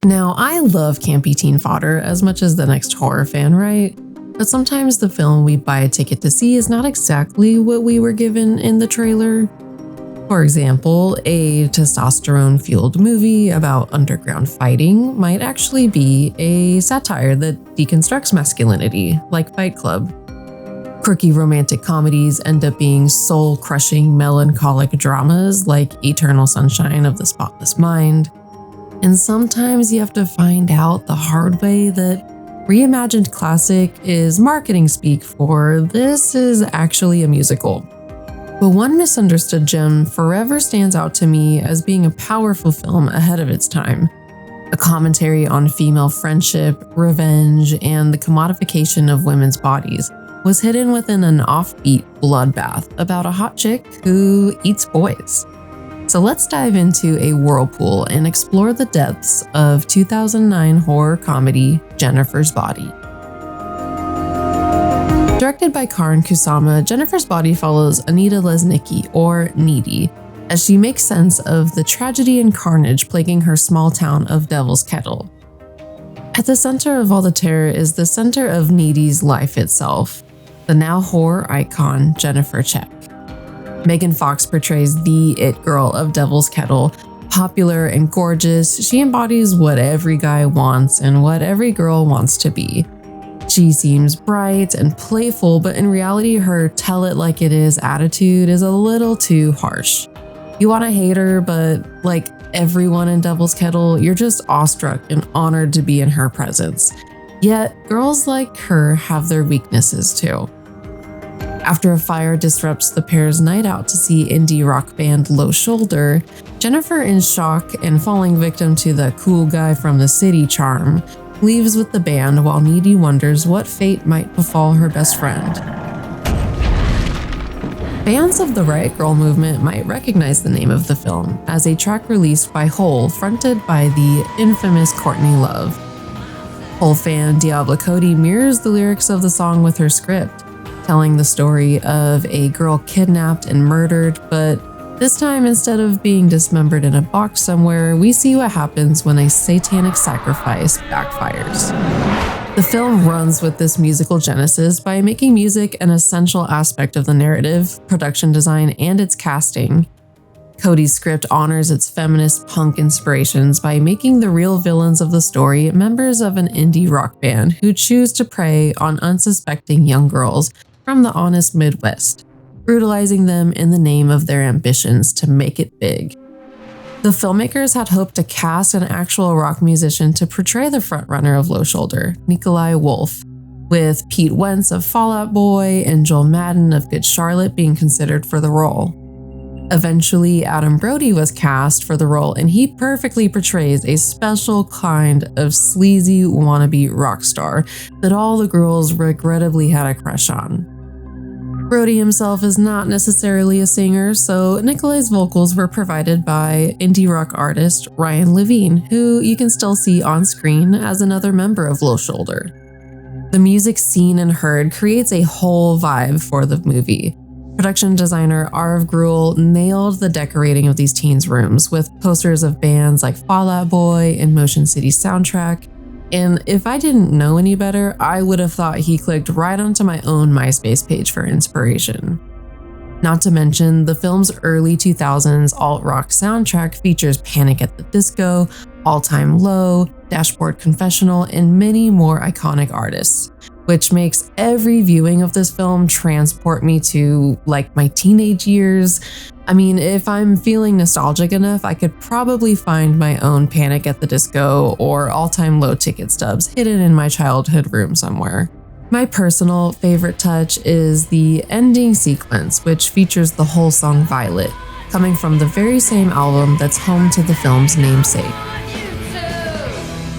Now, I love campy teen fodder as much as the next horror fan, right? But sometimes the film we buy a ticket to see is not exactly what we were given in the trailer. For example, a testosterone-fueled movie about underground fighting might actually be a satire that deconstructs masculinity, like Fight Club. Quirky romantic comedies end up being soul-crushing melancholic dramas like Eternal Sunshine of the Spotless Mind. And sometimes you have to find out the hard way that reimagined classic is marketing speak for this is actually a musical. But one misunderstood gem forever stands out to me as being a powerful film ahead of its time. A commentary on female friendship, revenge, and the commodification of women's bodies was hidden within an offbeat bloodbath about a hot chick who eats boys. So let's dive into a whirlpool and explore the depths of 2009 horror comedy Jennifer's Body. Directed by Karin Kusama, Jennifer's Body follows Anita Lesnicki, or Needy, as she makes sense of the tragedy and carnage plaguing her small town of Devil's Kettle. At the center of all the terror is the center of Needy's life itself, the now horror icon Jennifer Check. Megan Fox portrays the it girl of Devil's Kettle. Popular and gorgeous, she embodies what every guy wants and what every girl wants to be. She seems bright and playful, but in reality, her tell it like it is attitude is a little too harsh. You want to hate her, but like everyone in Devil's Kettle, you're just awestruck and honored to be in her presence. Yet, girls like her have their weaknesses too. After a fire disrupts the pair's night out to see indie rock band Low Shoulder, Jennifer, in shock and falling victim to the cool guy from the city charm, leaves with the band while Needy wonders what fate might befall her best friend. Fans of the Riot Grrrl movement might recognize the name of the film as a track released by Hole, fronted by the infamous Courtney Love. Hole fan Diablo Cody mirrors the lyrics of the song with her script, telling the story of a girl kidnapped and murdered, but this time, instead of being dismembered in a box somewhere, we see what happens when a satanic sacrifice backfires. The film runs with this musical genesis by making music an essential aspect of the narrative, production design, and its casting. Cody's script honors its feminist punk inspirations by making the real villains of the story members of an indie rock band who choose to prey on unsuspecting young girls from the honest Midwest, brutalizing them in the name of their ambitions to make it big. The filmmakers had hoped to cast an actual rock musician to portray the frontrunner of Low Shoulder, Nikolai Wolf, with Pete Wentz of Fall Out Boy and Joel Madden of Good Charlotte being considered for the role. Eventually, Adam Brody was cast for the role, and he perfectly portrays a special kind of sleazy wannabe rock star that all the girls regrettably had a crush on. Brody himself is not necessarily a singer, so Nikolai's vocals were provided by indie rock artist Ryan Levine, who you can still see on screen as another member of Low Shoulder. The music seen and heard creates a whole vibe for the movie. Production designer Arv Gruel nailed the decorating of these teens' rooms with posters of bands like Fall Out Boy and Motion City Soundtrack. And if I didn't know any better, I would have thought he clicked right onto my own MySpace page for inspiration. Not to mention, the film's early 2000s alt-rock soundtrack features Panic at the Disco, All Time Low, Dashboard Confessional, and many more iconic artists, which makes every viewing of this film transport me to, like, my teenage years. I mean, if I'm feeling nostalgic enough, I could probably find my own Panic at the Disco or All Time Low ticket stubs hidden in my childhood room somewhere. My personal favorite touch is the ending sequence, which features the whole song Violet, coming from the very same album that's home to the film's namesake.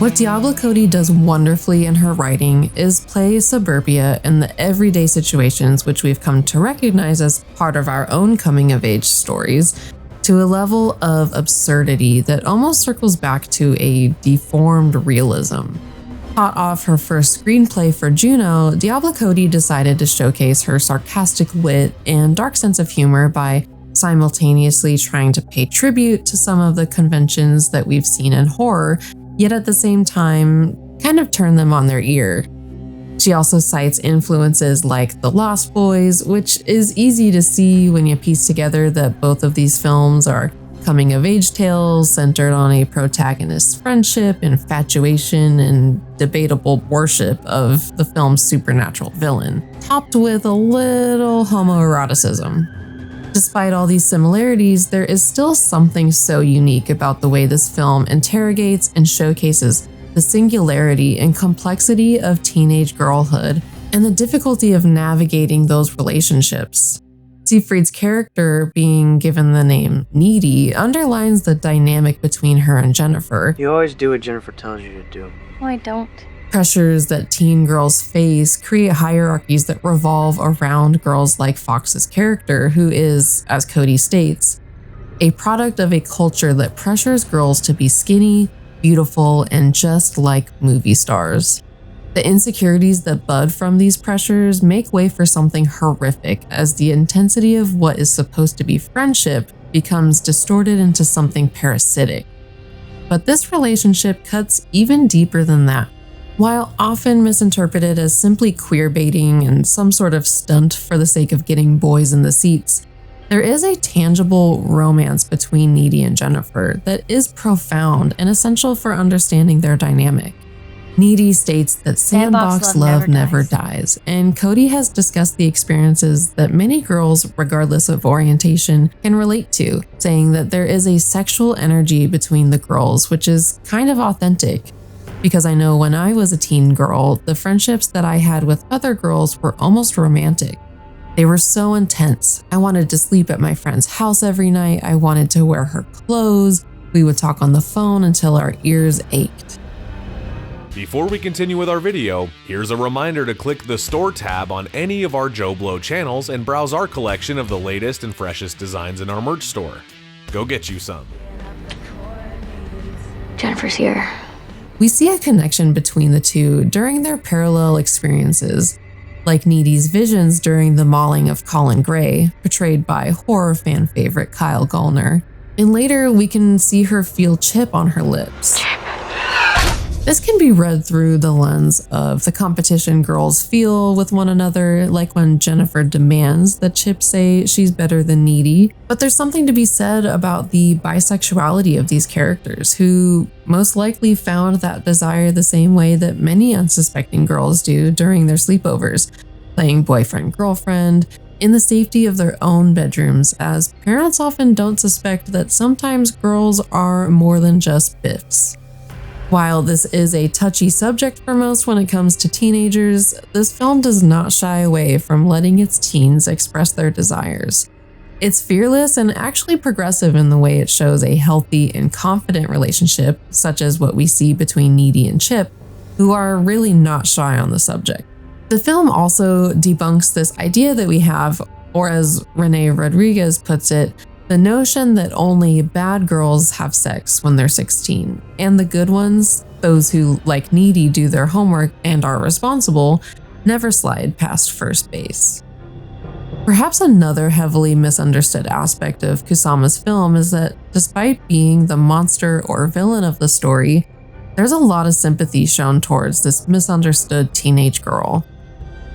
What Diablo Cody does wonderfully in her writing is play suburbia and the everyday situations which we've come to recognize as part of our own coming-of-age stories to a level of absurdity that almost circles back to a deformed realism. Hot off her first screenplay for Juno, Diablo Cody decided to showcase her sarcastic wit and dark sense of humor by simultaneously trying to pay tribute to some of the conventions that we've seen in horror, yet at the same time, kind of turn them on their ear. She also cites influences like The Lost Boys, which is easy to see when you piece together that both of these films are coming-of-age tales centered on a protagonist's friendship, infatuation, and debatable worship of the film's supernatural villain, topped with a little homoeroticism. Despite all these similarities, there is still something so unique about the way this film interrogates and showcases the singularity and complexity of teenage girlhood and the difficulty of navigating those relationships. Siegfried's character being given the name Needy underlines the dynamic between her and Jennifer. You always do what Jennifer tells you to do. No, I don't. Pressures that teen girls face create hierarchies that revolve around girls like Fox's character, who is, as Cody states, a product of a culture that pressures girls to be skinny, beautiful, and just like movie stars. The insecurities that bud from these pressures make way for something horrific as the intensity of what is supposed to be friendship becomes distorted into something parasitic. But this relationship cuts even deeper than that. While often misinterpreted as simply queerbaiting and some sort of stunt for the sake of getting boys in the seats, there is a tangible romance between Needy and Jennifer that is profound and essential for understanding their dynamic. Needy states that sandbox love never dies, and Cody has discussed the experiences that many girls, regardless of orientation, can relate to, saying that there is a sexual energy between the girls, which is kind of authentic. Because I know when I was a teen girl, the friendships that I had with other girls were almost romantic. They were so intense. I wanted to sleep at my friend's house every night. I wanted to wear her clothes. We would talk on the phone until our ears ached. Before we continue with our video, here's a reminder to click the Store tab on any of our JoBlo channels and browse our collection of the latest and freshest designs in our merch store. Go get you some. Jennifer's here. We see a connection between the two during their parallel experiences, like Needy's visions during the mauling of Colin Gray, portrayed by horror fan favorite Kyle Gallner, and later we can see her feel chip on her lips. This can be read through the lens of the competition girls feel with one another, like when Jennifer demands that Chip say she's better than Needy. But there's something to be said about the bisexuality of these characters, who most likely found that desire the same way that many unsuspecting girls do during their sleepovers, playing boyfriend-girlfriend in the safety of their own bedrooms, as parents often don't suspect that sometimes girls are more than just biffs. While this is a touchy subject for most when it comes to teenagers, this film does not shy away from letting its teens express their desires. It's fearless and actually progressive in the way it shows a healthy and confident relationship, such as what we see between Needy and Chip, who are really not shy on the subject. The film also debunks this idea that we have, or as Renee Rodriguez puts it, the notion that only bad girls have sex when they're 16, and the good ones, those who, like Needy, do their homework and are responsible, never slide past first base. Perhaps another heavily misunderstood aspect of Kusama's film is that despite being the monster or villain of the story, there's a lot of sympathy shown towards this misunderstood teenage girl.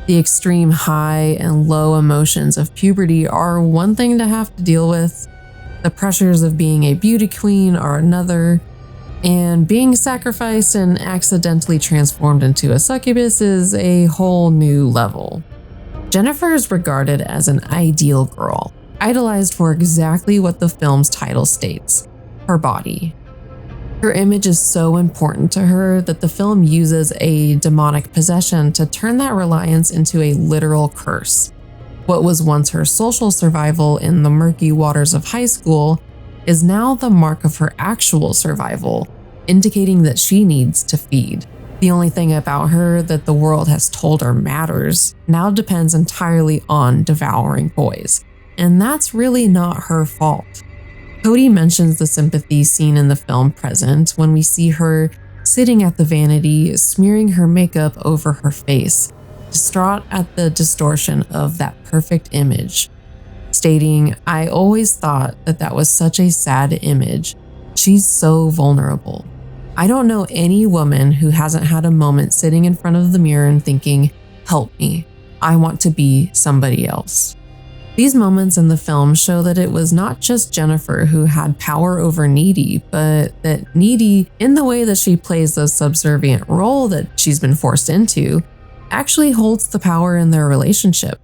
The extreme high and low emotions of puberty are one thing to have to deal with, the pressures of being a beauty queen are another, and being sacrificed and accidentally transformed into a succubus is a whole new level. Jennifer is regarded as an ideal girl, idolized for exactly what the film's title states, her body. Her image is so important to her that the film uses a demonic possession to turn that reliance into a literal curse. What was once her social survival in the murky waters of high school is now the mark of her actual survival, indicating that she needs to feed. The only thing about her that the world has told her matters now depends entirely on devouring boys, and that's really not her fault. Cody mentions the sympathy scene in the film present when we see her sitting at the vanity, smearing her makeup over her face, distraught at the distortion of that perfect image, stating, "I always thought that was such a sad image. She's so vulnerable." I don't know any woman who hasn't had a moment sitting in front of the mirror and thinking, help me, I want to be somebody else. These moments in the film show that it was not just Jennifer who had power over Needy, but that Needy, in the way that she plays the subservient role that she's been forced into, actually holds the power in their relationship.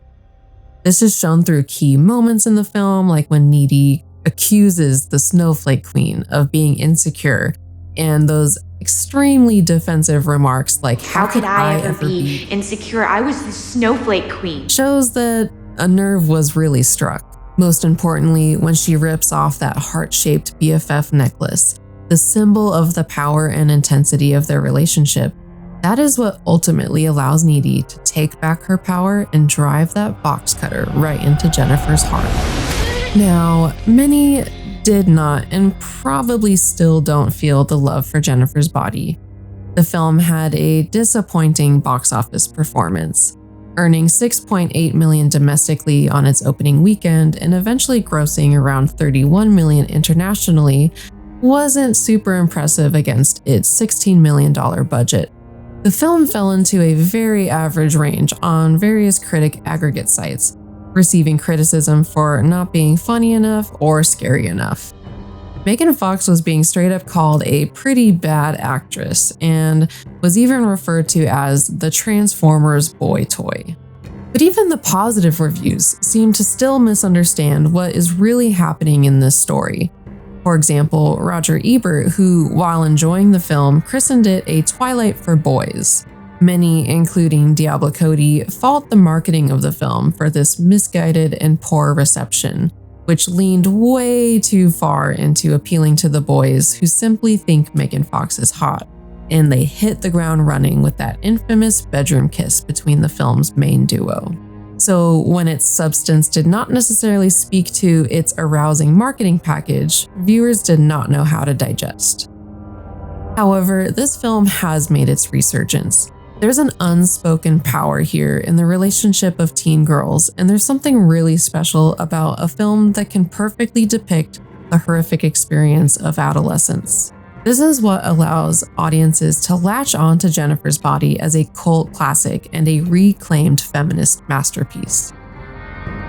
This is shown through key moments in the film, like when Needy accuses the Snowflake Queen of being insecure, and those extremely defensive remarks like, how could I ever be insecure? I was the Snowflake Queen. Shows that a nerve was really struck. Most importantly, when she rips off that heart-shaped BFF necklace, the symbol of the power and intensity of their relationship. That is what ultimately allows Needy to take back her power and drive that box cutter right into Jennifer's heart. Now, many did not and probably still don't feel the love for Jennifer's body. The film had a disappointing box office performance, earning $6.8 million domestically on its opening weekend and eventually grossing around $31 million internationally. Wasn't super impressive against its $16 million budget. The film fell into a very average range on various critic aggregate sites, receiving criticism for not being funny enough or scary enough. Megan Fox was being straight up called a pretty bad actress and was even referred to as the Transformers boy toy. But even the positive reviews seem to still misunderstand what is really happening in this story. For example, Roger Ebert, who, while enjoying the film, christened it a Twilight for boys. Many, including Diablo Cody, fault the marketing of the film for this misguided and poor reception, which leaned way too far into appealing to the boys who simply think Megan Fox is hot, and they hit the ground running with that infamous bedroom kiss between the film's main duo. So when its substance did not necessarily speak to its arousing marketing package, viewers did not know how to digest. However, this film has made its resurgence. There's an unspoken power here in the relationship of teen girls, and there's something really special about a film that can perfectly depict the horrific experience of adolescence. This is what allows audiences to latch on to Jennifer's Body as a cult classic and a reclaimed feminist masterpiece.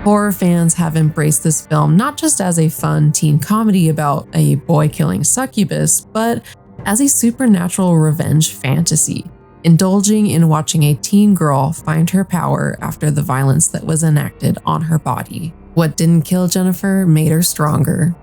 Horror fans have embraced this film not just as a fun teen comedy about a boy killing succubus, but as a supernatural revenge fantasy, indulging in watching a teen girl find her power after the violence that was enacted on her body. What didn't kill Jennifer made her stronger.